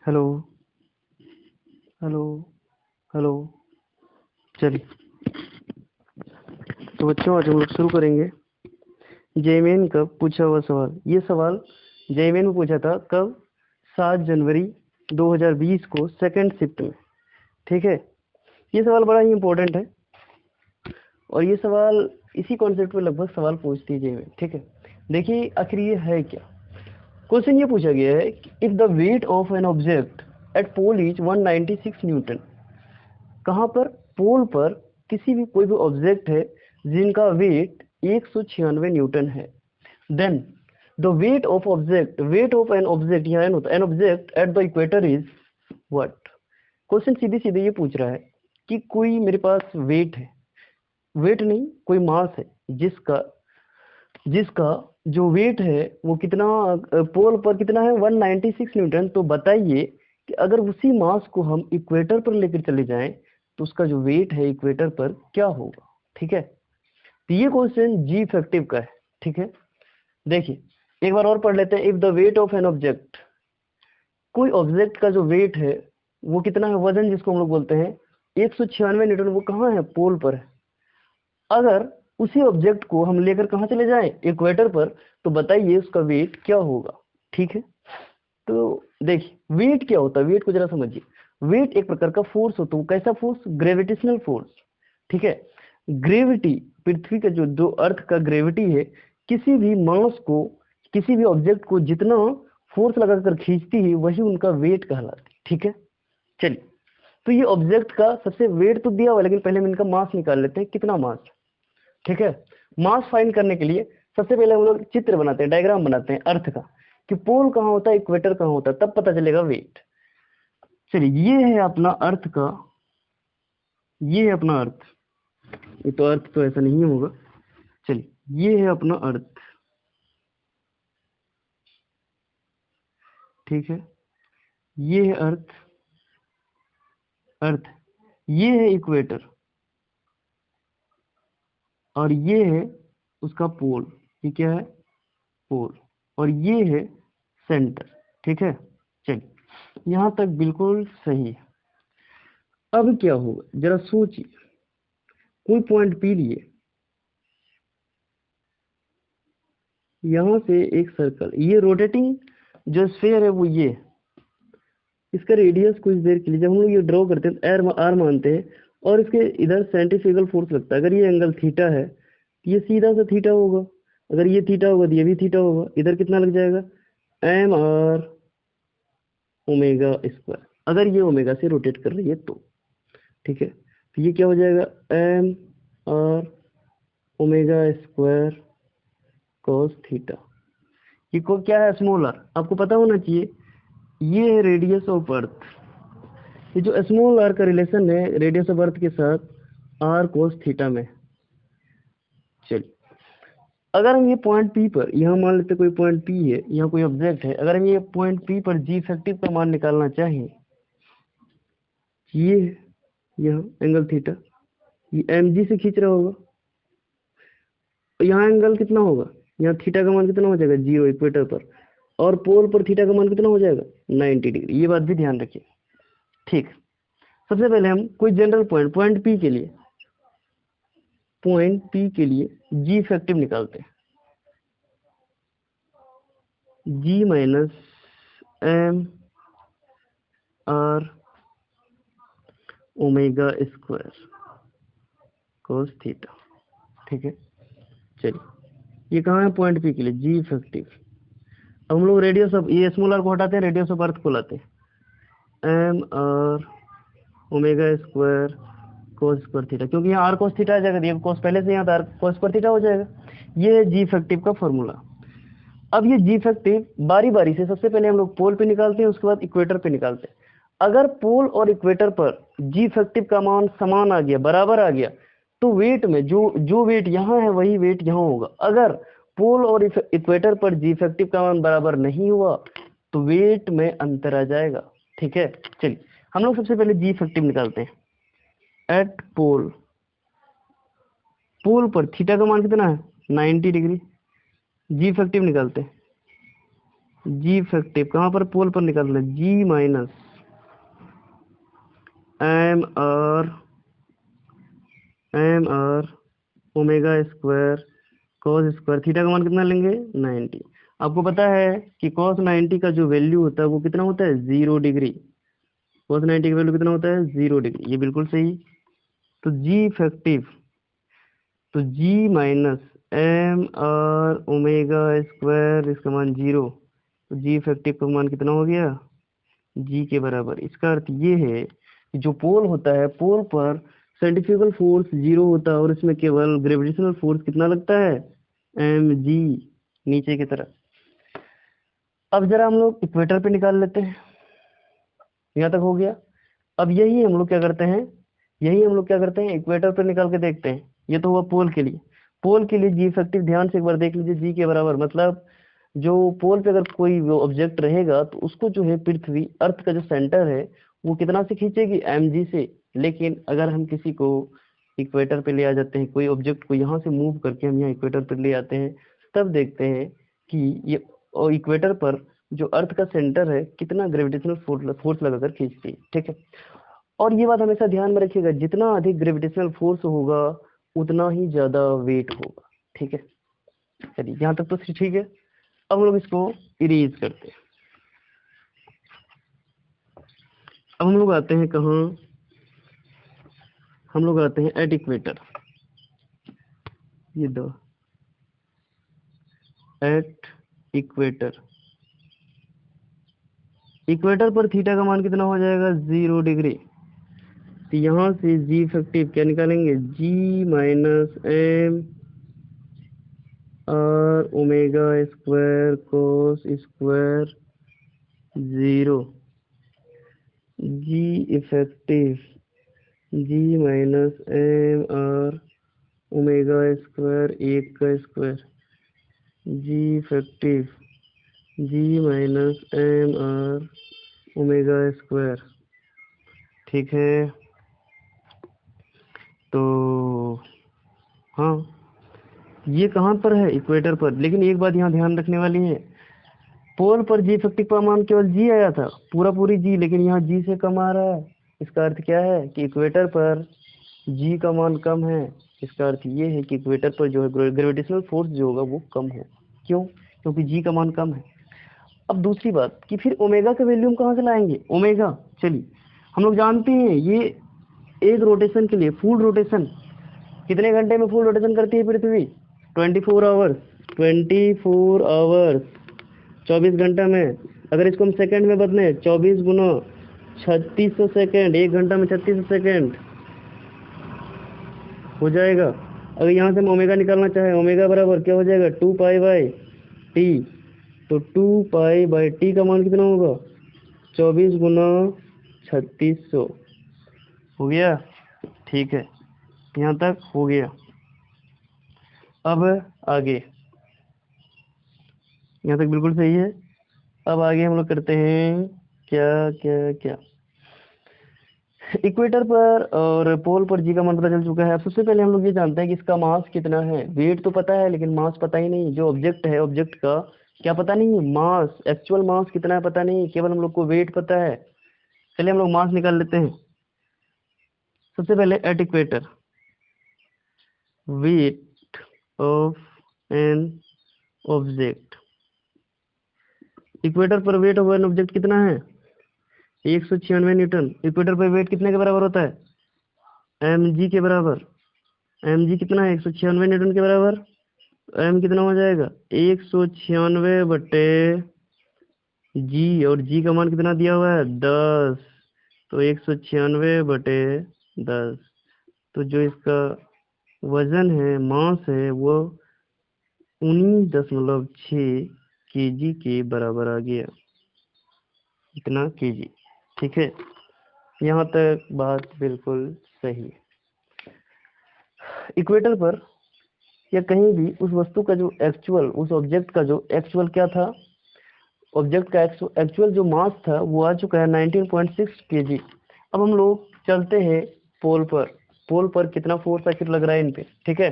Hello. Hello. Hello. चलिए, तो बच्चों आज हम लोग शुरू करेंगे जेईमेन का पूछा हुआ सवाल। ये सवाल जेईमेन में पूछा था कब? 7 जनवरी 2020 को सेकंड शिफ्ट में। ठीक है, ये सवाल बड़ा ही इम्पोर्टेंट है और ये सवाल इसी कॉन्सेप्ट पे लगभग सवाल पूछती है जेईमेन। ठीक है, देखिए आखिर ये है क्या। क्वेश्चन ये पूछा गया है कि if the weight of an object at pole is 196 newton. कहाँ पर? पोल पर किसी भी कोई भी ऑब्जेक्ट है जिनका वेट 196 न्यूटन है। Then the weight of object, weight of an object, यहाँ एन होता है, an object at the equator is what. Question सीधे सीधे ये पूछ रहा है कि कोई मेरे पास वेट है, वेट नहीं कोई मास है जिसका जिसका जो वेट है वो कितना, पोल पर कितना है 196 न्यूटन। तो बताइए कि अगर उसी मास को हम इक्वेटर पर लेकर चले जाएं तो उसका जो वेट है इक्वेटर पर क्या होगा। ठीक है, तो ये क्वेश्चन जी इफेक्टिव का है। ठीक है, देखिए एक बार और पढ़ लेते हैं। If the weight of an object, कोई ऑब्जेक्ट का जो वेट है वो कितना है, वजन जिसको हम लोग बोलते हैं 196 न्यूटन, वो कहाँ है? पोल पर है। अगर उसी ऑब्जेक्ट को हम लेकर कहाँ चले जाएं? इक्वेटर पर, तो बताइए उसका वेट क्या होगा। ठीक है, तो देखिए वेट क्या होता है, वेट को जरा समझिए। वेट एक प्रकार का फोर्स होता है। वो कैसा फोर्स? Gravitational force. ठीक है, ग्रेविटी, पृथ्वी का जो जो अर्थ का ग्रेविटी है, किसी भी मास को, किसी भी ऑब्जेक्ट को जितना फोर्स लगाकर खींचती है वही उनका वेट कहलाती है। ठीक है, चलिए, तो ये ऑब्जेक्ट का सबसे वेट तो दिया हुआ है, लेकिन पहले हम इनका मास निकाल लेते हैं, कितना मास। ठीक है, मास फाइंड करने के लिए सबसे पहले हम लोग चित्र बनाते हैं, डायग्राम बनाते हैं अर्थ का, कि पोल कहाँ होता है इक्वेटर कहाँ होता है, तब पता चलेगा वेट। चलिए, ये है अपना अर्थ का, ये है अपना अर्थ। ये तो अर्थ तो ऐसा नहीं होगा। चलिए, ये है अपना अर्थ। ठीक है, ये है अर्थ, अर्थ, ये है इक्वेटर और ये है उसका पोल। ये क्या है? पोल। और ये है सेंटर। ठीक है, चलिए यहाँ तक बिल्कुल सही है। अब क्या होगा जरा सोचिए। कोई पॉइंट पी लिए, यहाँ से एक सर्कल, ये रोटेटिंग जो स्फेयर है वो ये, इसका रेडियस कुछ देर के लिए जब हम लोग ये ड्रॉ करते हैं तो आर आर मानते हैं और इसके इधर सेंट्रीफ्यूगल फोर्स लगता है। अगर ये एंगल थीटा है तो ये सीधा सा थीटा होगा, अगर ये थीटा होगा तो ये भी थीटा होगा। इधर कितना लग जाएगा? एम आर ओमेगा स्क्वायर, अगर ये ओमेगा से रोटेट कर रही है तो। ठीक है, तो ये क्या हो जाएगा? M R omega square cos theta. ये को क्या है? स्मॉल आर, आपको पता होना चाहिए। ये है रेडियस ऑफ अर्थ। ये जो स्मॉल आर का रिलेशन है रेडियस ऑफ अर्थ के साथ आर कोस थीटा में। चलिए, अगर हम ये पॉइंट पी पर, यहाँ मान लेते कोई पॉइंट पी है, यहाँ कोई ऑब्जेक्ट है, अगर हम ये पॉइंट पी पर जी इफेक्टिव का मान निकालना चाहें, ये यहाँ एंगल थीटा, ये एम जी से खींच रहा होगा, और यहाँ एंगल कितना होगा? यहाँ थीटा का मान कितना हो जाएगा? 0 इक्वेटर पर, और पोल पर थीटा का मान कितना हो जाएगा? 90 डिग्री। ये बात भी ध्यान रखिए। ठीक, सबसे पहले हम कोई जनरल पॉइंट, पॉइंट पी के लिए, पॉइंट पी के लिए जी इफेक्टिव निकालते हैं। G minus M R omega square cos theta. ठीक है, चलिए ये कहाँ है? पॉइंट पी के लिए जी इफेक्टिव। अब हम लोग रेडियस ऑफ, ये स्मॉल आर को हटाते हैं, रेडियस ऑफ अर्थ को लाते हैं। M R omega square cos square theta, क्योंकि यहाँ आर कोस थीटा आ जाएगा, ये कोस पहले से यहाँ था, आर कोस स्क्वायर थीटा हो जाएगा। ये है जी इफेक्टिव का फॉर्मूला। अब ये जी इफेक्टिव बारी बारी से, सबसे पहले हम लोग पोल पे निकालते हैं, उसके बाद इक्वेटर पे निकालते हैं। अगर पोल और इक्वेटर पर जी इफेक्टिव का मान समान आ गया, बराबर आ गया, तो वेट में जो जो वेट यहाँ है वही वेट यहाँ होगा। अगर पोल और इक्वेटर पर जी इफेक्टिव का मान बराबर नहीं हुआ तो वेट में अंतर आ जाएगा। ठीक है, चलिए हम लोग सबसे पहले जी इफेक्टिव निकालते हैं। एट पोल, पोल पर थीटा का मान कितना है? 90 डिग्री। जी इफेक्टिव निकालते हैं। जी इफेक्टिव कहाँ पर, पोल पर निकालना, G minus M R omega square cos square, theta का मान कितना लेंगे 90। आपको पता है कि कॉस 90 का जो वैल्यू होता है वो कितना होता है 0 डिग्री। कॉस 90 का वैल्यू कितना होता है 0 डिग्री, ये बिल्कुल सही। तो जी इफेक्टिव, तो G minus M R omega square इसका मान 0, तो जी इफेक्टिव का मान कितना हो गया जी के बराबर। इसका अर्थ ये है कि जो पोल होता है, पोल पर सेंट्रीफ्यूगल फोर्स 0 होता है और इसमें केवल ग्रेविटेशनल फोर्स कितना लगता है mg, नीचे की तरफ। अब जरा हम लोग इक्वेटर पे निकाल लेते हैं, यहाँ तक हो गया। अब यही हम लोग क्या करते हैं, इक्वेटर पर निकाल के देखते हैं। ये तो हुआ पोल के लिए। पोल के लिए जी इफेक्टिव ध्यान से एक बार देख लीजिए, जी के बराबर मतलब जो पोल पे अगर कोई वो ऑब्जेक्ट रहेगा तो उसको जो है पृथ्वी अर्थ का जो सेंटर है वो कितना से खींचेगी mg से। लेकिन अगर हम किसी को इक्वेटर पे ले आ जाते हैं, कोई ऑब्जेक्ट को यहाँ से मूव करके हम यहाँ इक्वेटर पे ले आते हैं, तब देखते हैं कि ये और इक्वेटर पर जो अर्थ का सेंटर है कितना ग्रेविटेशनल फोर्स लगाकर खींचती है। ठीक है, और ये बात हमेशा ध्यान में रखिएगा, जितना अधिक ग्रेविटेशनल फोर्स होगा उतना ही ज्यादा वेट होगा। ठीक है, चलिए यहाँ तक तो ठीक है। अब हम लोग इसको इरेज करते हैं। अब हम लोग आते हैं कहाँ, हम लोग आते हैं एट इक्वेटर। ये दो एट इक्वेटर, इक्वेटर पर थीटा का मान कितना हो जाएगा 0 डिग्री। तो यहाँ से जी इफेक्टिव क्या निकालेंगे, G minus M R omega square cos square 0, G effective G minus M R omega square 1 का square, G effective G minus M R omega square. ठीक है, तो हाँ ये कहाँ पर है इक्वेटर पर, लेकिन एक बात यहाँ ध्यान रखने वाली है, पोल पर जी इफेक्टिव का मान केवल जी आया था, पूरा पूरी जी, लेकिन यहाँ जी से कम आ रहा है। इसका अर्थ क्या है कि इक्वेटर पर जी का मान कम है। इसका अर्थ ये है कि इक्वेटर पर जो है ग्रेविटेशनल फोर्स जो होगा वो कम हो। क्यों, क्योंकि जी का मान कम है। अब दूसरी बात कि फिर ओमेगा का वैल्यू हम कहाँ से लाएंगे, ओमेगा, चलिए हम लोग जानते हैं ये एक रोटेशन के लिए फुल रोटेशन कितने घंटे में फुल रोटेशन करती है पृथ्वी, 24 आवर्स, 24 आवर्स 24 घंटा में। अगर इसको हम सेकंड में बदलें, 24 गुना 3600 सेकेंड, 1 घंटा में 3600 सेकेंड हो जाएगा। अगर यहाँ से हम ओमेगा निकालना चाहें, ओमेगा बराबर क्या हो जाएगा 2 पाई बाई टी। तो 2 पाई बाई टी का मान कितना होगा 24 गुना 3600, हो गया। ठीक है, यहाँ तक हो गया। अब आगे, यहाँ तक बिल्कुल सही है। अब आगे हम लोग करते हैं क्या क्या क्या, इक्वेटर पर और पोल पर जी का मान पता चल चुका है। अब सबसे पहले हम लोग ये जानते हैं कि इसका मास कितना है। वेट तो पता है लेकिन मास पता ही नहीं, जो ऑब्जेक्ट है ऑब्जेक्ट का क्या पता नहीं है, मास, एक्चुअल मास कितना है पता नहीं, केवल हम लोग को वेट पता है। चलिए हम लोग मास निकाल लेते हैं। सबसे पहले at equator, wait of an object, equator पर वेट ऑफ एन ऑब्जेक्ट कितना है 196 न्यूटन। इक्वेटर पर वेट कितने के बराबर होता है mg के बराबर। mg कितना है 196 न्यूटन के बराबर। m कितना हो जाएगा 196 बटे जी, और जी का मान कितना दिया हुआ है 10, तो 196 बटे 10। तो जो इसका वजन है, मास है, वो 19.6 केजी के बराबर आ गया। इतना केजी। ठीक है, यहाँ तक बात बिल्कुल सही है। इक्वेटर पर या कहीं भी उस वस्तु का जो एक्चुअल, उस ऑब्जेक्ट का जो एक्चुअल क्या था, ऑब्जेक्ट का एक्चुअल जो मास था वो आ चुका है 19.6 केजी। अब हम लोग चलते हैं पोल पर, पोल पर कितना फोर्स आखिर लग रहा है इन पे। ठीक है,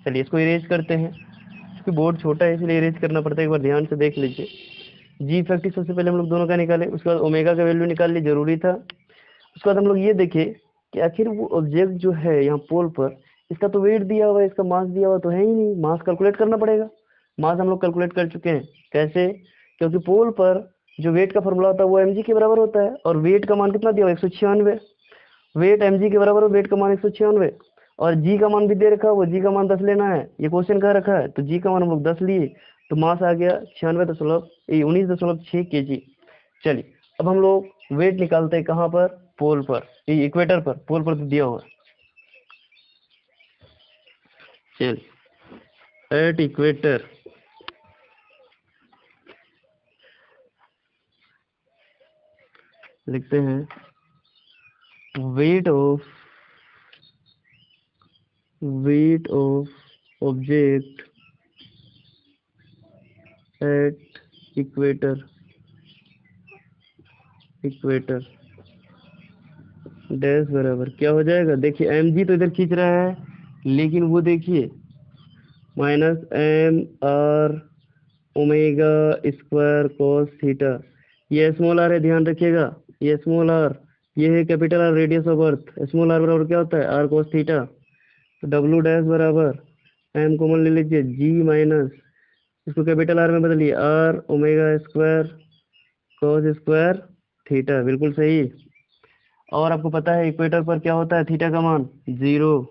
चलिए इसको इरेज करते हैं, क्योंकि बोर्ड छोटा है इसलिए इरेज करना पड़ता है, एक बार ध्यान से देख लीजिए। जी इफेक्टिव सबसे पहले हम लोग दोनों का निकाले, उसके बाद ओमेगा का वैल्यू निकाल लिए, जरूरी था। उसके बाद हम लोग ये देखे कि आखिर वो ऑब्जेक्ट जो है यहाँ पोल पर, इसका तो वेट दिया हुआ है, इसका मास दिया हुआ तो है ही नहीं, मास कैलकुलेट करना पड़ेगा। मास हम लोग कैलकुलेट कर चुके हैं, कैसे? क्योंकि पोल पर जो वेट का फॉर्मूला होता है वो mg के बराबर होता है, और वेट का मान कितना दिया हुआ है? 196। वेट mg के बराबर, वेट का मान 196, और जी का मान भी दे रखा है, वो जी का मान 10 लेना है, ये क्वेश्चन कह रखा है, तो जी का मान हम लोग 10 लिए, तो मास आ गया 19.6 kg। चलिए अब हम लोग वेट निकालते हैं कहाँ पर? पोल पर, ये इक्वेटर पर, पोल पर तो दिया हुआ है। चलिए एट इक्वेटर लिखते हैं wait of object at equator dash बराबर क्या हो जाएगा? देखिए mg तो इधर खींच रहा है, लेकिन वो देखिए -mr omega square cos theta, ये स्मॉल आर है, ध्यान रखिएगा, ये स्मॉल आर, ये है capital R, radius of earth. Small R बराबर क्या होता है? r cos theta. तो डब्ल्यू डैश बराबर m कॉमन ले लीजिए, g माइनस, इसको कैपिटल आर में बदलिए, r omega square cos square theta, बिल्कुल सही। और आपको पता है इक्वेटर पर क्या होता है? थीटा का मान 0।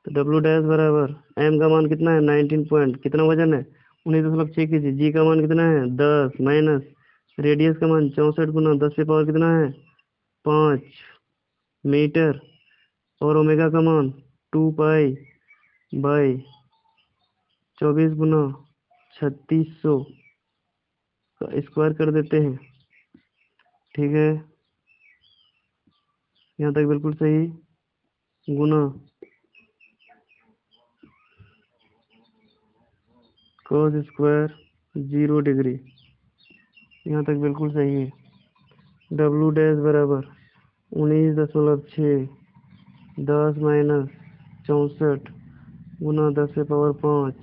तो डब्ल्यू डैश बराबर एम का मान कितना है? 19 पॉइंट, कितना वजन है? 19.6 kg। जी का मान कितना है? 10 माइनस रेडियस का मान 64 गुना 10 से पावर कितना है? 5 मीटर, और ओमेगा का मान 2 पाई बाई 24 गुना 3600 का स्क्वायर कर देते हैं। ठीक है, यहाँ तक बिल्कुल सही। गुना cos स्क्वायर 0 डिग्री, यहाँ तक बिल्कुल सही है। डब्ल्यू डैश बराबर 19.6, 10 माइनस 64 गुना 10 से पावर 5,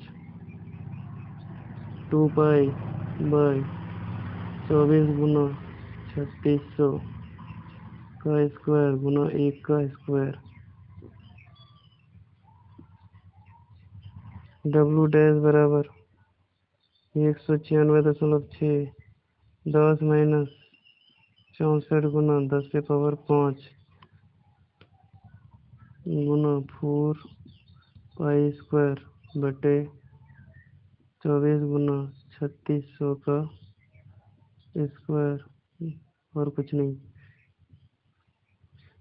2 पाई बाई 24 गुना 3600 का स्क्वायर गुना 1 का स्क्वायर। डब्ल्यू डैश बराबर 196.6, 10 माइनस 64 गुना 10 से पावर 5 गुना 4 पाई स्क्वायर बटे 24 गुना 3600 का स्क्वायर, और कुछ नहीं।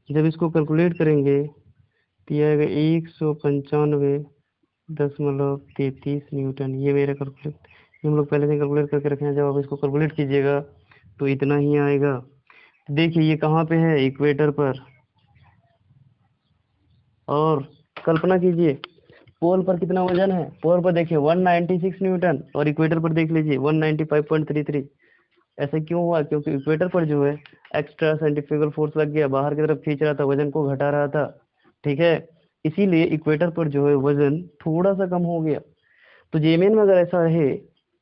जब इसको कैलकुलेट करेंगे तो ये आएगा 195.33 न्यूटन। ये मेरा कैलकुलेट, हम लोग पहले से कैलकुलेट करके रखे हैं, जब आप इसको कैलकुलेट कीजिएगा तो इतना ही आएगा। देखिए ये कहाँ पे है? इक्वेटर पर। और कल्पना कीजिए पोल पर कितना वजन है? पोल पर देखिए 196 न्यूटन, और इक्वेटर पर देख लीजिए 195.33। ऐसा क्यों हुआ? क्योंकि इक्वेटर पर जो है एक्स्ट्रा सेंट्रीफ्यूगल फोर्स लग गया, बाहर की तरफ खींच रहा था, वजन को घटा रहा था। ठीक है, इसीलिए इक्वेटर पर जो है वजन थोड़ा सा कम हो गया। तो जेमेन में अगर ऐसा है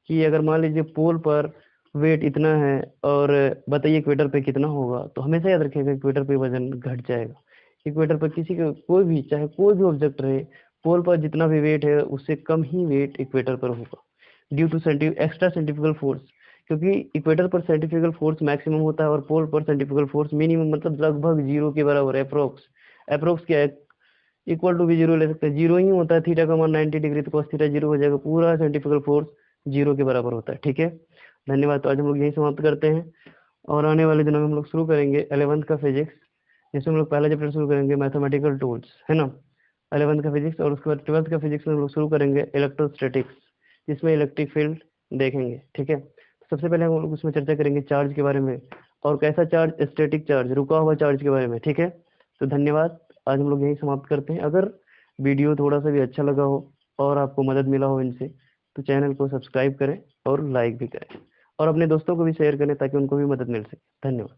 कि अगर मान लीजिए पोल पर वेट इतना है, और बताइए इक्वेटर पे कितना होगा, तो हमेशा याद रखिएगा इक्वेटर पे वजन घट जाएगा। इक्वेटर पर किसी का कोई भी, चाहे कोई भी ऑब्जेक्ट रहे, पोल पर जितना भी वेट है उससे कम ही वेट इक्वेटर पर होगा, due to extra centrifugal force. क्योंकि इक्वेटर पर सेंट्रीफ्यूगल फोर्स मैक्सिमम होता है, और पोल पर सेंट्रीफ्यूगल फोर्स मिनिमम, मतलब लगभग जीरो के बराबर है, अप्रोक्स। अप्रोक्स क्या है? इक्वल टू भी जीरो ले सकते हैं, जीरो ही होता है। थीटा का मान 90 डिग्री, तो cos थीटा जीरो हो जाएगा, पूरा सेंट्रीफ्यूगल फोर्स जीरो के बराबर होता है। ठीक है, धन्यवाद। तो आज हम लोग यही समाप्त करते हैं, और आने वाले दिनों में हम लोग शुरू करेंगे 11th का फिजिक्स, जिसमें हम लोग पहला चैप्टर शुरू करेंगे मैथमेटिकल टूल्स, है ना, 11th का फिजिक्स। और उसके बाद 12th का फिजिक्स में हम लोग शुरू करेंगे इलेक्ट्रोस्टैटिक्स, जिसमें इलेक्ट्रिक फील्ड देखेंगे। ठीक है, तो सबसे पहले हम लोग उसमें चर्चा करेंगे चार्ज के बारे में, और कैसा चार्ज? स्टैटिक चार्ज, रुका हुआ चार्ज के बारे में। ठीक है, तो धन्यवाद, आज हम लोग यही समाप्त करते हैं। अगर वीडियो थोड़ा सा भी अच्छा लगा हो और आपको मदद मिला हो इनसे, तो चैनल को सब्सक्राइब करें और लाइक भी करें, और अपने दोस्तों को भी शेयर करें ताकि उनको भी मदद मिल सके। धन्यवाद।